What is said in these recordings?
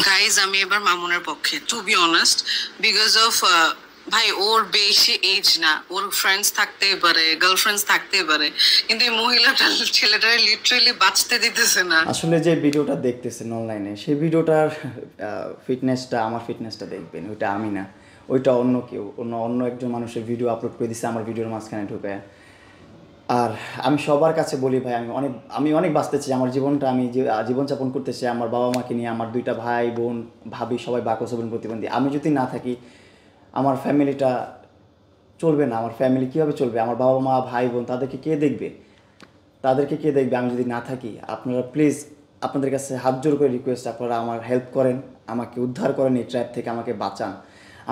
Guys আমি এবার মামুনের পক্ষে, to be honest, because of ভাই ওর বেশি এজ না, ওর ফ্রেন্ডস থাকতেই পারে, গার্লফ্রেন্ডস থাকতেই পারে, কিন্তু এই মহিলাটা ছেলেটারে লিটারেলি বাঁচতে দিতেছে না। আসলে যে ভিডিওটা দেখতেছেন অনলাইনে, সেই ভিডিওটার ফিটনেসটা আমার ফিটনেসটা দেখবেন, ওইটা আমি না, ওইটা অন্য কেউ, অন্য একজন মানুষের ভিডিও আপলোড করে দিচ্ছে আমার ভিডিওর মাঝখানে ঢুকে। আর আমি সবার কাছে বলি ভাই, আমি অনেক বাঁচতে চাই, আমার জীবনটা আমি জীবনযাপন করতে চাই আমার বাবা মাকে নিয়ে, আমার দুইটা ভাই বোন ভাবি সবাই বাকসবন প্রতিবন্ধী। আমি যদি না থাকি আমার ফ্যামিলিটা চলবে না, আমার ফ্যামিলি কীভাবে চলবে, আমার বাবা মা ভাই বোন তাদেরকে কে দেখবে, আমি যদি না থাকি। আপনারা প্লিজ আপনাদের কাছে হাত জোর করে রিকোয়েস্ট, আপনারা আমার হেল্প করেন, আমাকে উদ্ধার করেন, এই ট্র্যাপ থেকে আমাকে বাঁচান।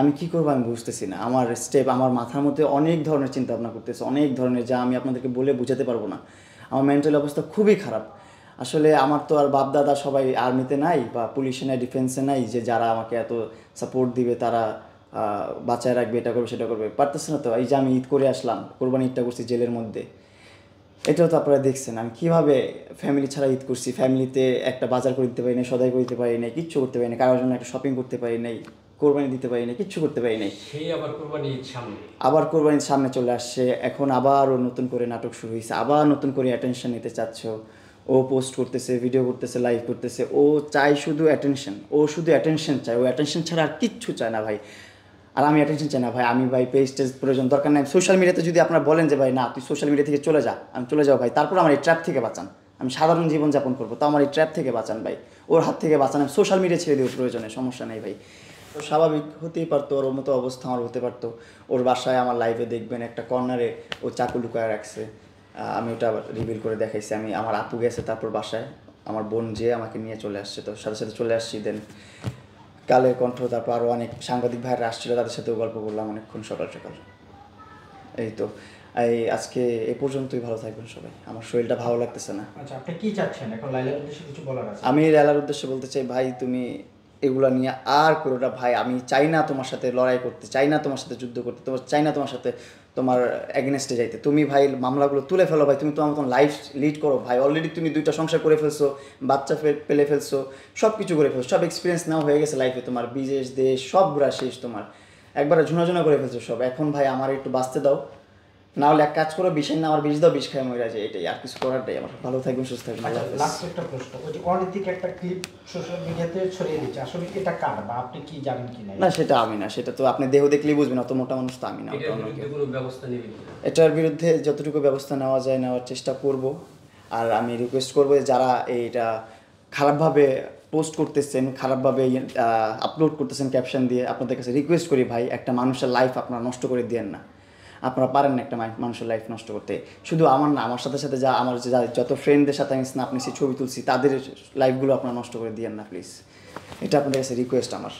আমি কী করবো আমি বুঝতেছি না, আমার স্টেপ, আমার মাথার মধ্যে অনেক ধরনের চিন্তা ভাবনা করতেছে, অনেক ধরনের, যা আমি আপনাদেরকে বলে বোঝাতে পারবো না। আমার মেন্টাল অবস্থা খুবই খারাপ। আসলে আমার তো আর বাপ দাদা সবাই আর্মিতে নাই বা পুলিশে নাই, ডিফেন্সে নাই, যে যারা আমাকে এত সাপোর্ট দিবে, তারা বাঁচায় রাখবে, এটা করবে সেটা করবে, পারতেছে না তো। এই যে আমি ঈদ করে আসলাম, কোরবানি ঈদটা করছি জেলের মধ্যে, এটাও তো আপনারা দেখছেন আমি কীভাবে ফ্যামিলি ছাড়া ঈদ করছি। ফ্যামিলিতে একটা বাজার করে দিতে পারি নাই, সদাই করে দিতে পারি নাই, কিচ্ছু করতে পারি না, কারোর জন্য একটা শপিং করতে পারি নাই, কোরবানি দিতে পারি নাই, কিচ্ছু করতে পারি নাই। আবার কোরবানির সামনে চলে আসছে, এখন আবার ও নতুন করে নাটক শুরু হয়েছে, আবার নতুন করে অ্যাটেনশন নিতে চাচ্ছ। ও পোস্ট করতেছে, ভিডিও করতেছে, লাইভ করতেছে, ও চায় শুধু অ্যাটেনশন, ও শুধু অ্যাটেনশন চায়, ও অ্যাটেনশন ছাড়া আর কিচ্ছু চায় না ভাই। আর আমি অ্যাটেনশন চাই না ভাই, আমি ভাই পেজ টেজ প্রয়োজন দরকার নাই। সোশ্যাল মিডিয়াতে যদি আপনারা বলেন যে ভাই না তুই সোশ্যাল মিডিয়া থেকে চলে যা, আমি চলে যাও ভাই, তারপর আমার এই ট্র্যাপ থেকে বাঁচান, আমি সাধারণ জীবনযাপন করবো, তো আমার এই ট্র্যাপ থেকে বাঁচান ভাই, ওর হাত থেকে বাঁচান, আমি সোশ্যাল মিডিয়া ছেড়ে দেবো প্রয়োজনে, সমস্যা নেই ভাই। তো স্বাভাবিক হতেই পারতো, ওর মতো অবস্থা আমার হতে পারতো। ওর বাসায় আমার লাইভে দেখবেন একটা কর্নারে ও চাকু লুকায় রাখছে, আমি ওটা রিভিল করে দেখাইছি। আমার আপু গেছে তারপর বাসায়, আমার বোন যে আমাকে নিয়ে চলে আসছে, তো সাথে সাথে চলে আসছি। দেন কালের কণ্ঠ, তারপর আরও অনেক সাংবাদিক ভাইরা আসছিলো, তাদের সাথেও গল্প করলাম অনেকক্ষণ সকাল সকাল। এই তো আজকে এ পর্যন্তই, ভালো থাকবেন সবাই, আমার শরীরটা ভালো লাগতেছে না। আচ্ছা, আপনি কি চাচ্ছেন এখন? লাইলার উদ্দেশ্যে কিছু বলার আছে? আমি লাইলার উদ্দেশ্যে বলতে চাই, ভাই তুমি এগুলো নিয়ে আর করো না ভাই, আমি চাই না তোমার সাথে লড়াই করতে, চাই না তোমার সাথে যুদ্ধ করতে, চাই না তোমার সাথে তোমার এগেনস্টে যাইতে। তুমি ভাই মামলাগুলো তুলে ফেলো ভাই, তুমি তোমার মতন লাইফ লিড করো ভাই। অলরেডি তুমি 2টা সংসার করে ফেলছো, বাচ্চা পেলে ফেলছো, সব কিছু করে ফেলছো, সব এক্সপিরিয়েন্স নেওয়া হয়ে গেছে লাইফে তোমার, বিদেশ দেশ সব ঘোরা শেষ তোমার, একবারে ঝুনাঝুনা করে ফেলছো সব। এখন ভাই আমার একটু বাঁচতে দাও, না হলে এক কাজ করো, বিষয় না আমার বিষ দাও, বিষ খায় মরে যায়, এটাই, আর কিছু করার নেই আমার। ভালো থাকবেন, সুস্থ থাকবেন। লাস্ট একটা প্রশ্ন, ওই যে অনৈতিক একটা ক্লিপ সোশ্যাল মিডিয়াতে ছড়িয়ে দিচ্ছে, আসলে এটা কার বা আপনি কি জানেন কি না? না সেটা আমি না, সেটা তো আপনি দেহ দেখলেই বুঝবেন, অত মোটা মানুষ তো আমি না। এটার বিরুদ্ধে যতটুকু ব্যবস্থা নেওয়া যায় নেওয়ার চেষ্টা করব। আর আমি রিকোয়েস্ট করবো যারা এইটা খারাপভাবে পোস্ট করতেছেন, খারাপভাবে আপলোড করতেছেন ক্যাপশন দিয়ে, আপনাদের কাছে রিকোয়েস্ট করি ভাই, একটা মানুষের লাইফ আপনারা নষ্ট করে দিয়েন না। আপনারা পারেন না একটা মানুষের লাইফ নষ্ট করতে, শুধু আমার না, আমার সাথে সাথে আমার যত ফ্রেন্ডদের সাথে আমি স্ন্যাপ নিছি, ছবি তুলছি, তাদের লাইফগুলো আপনারা নষ্ট করে দিয়েন না প্লিজ, এটা আপনাদের কাছে রিকোয়েস্ট আমার।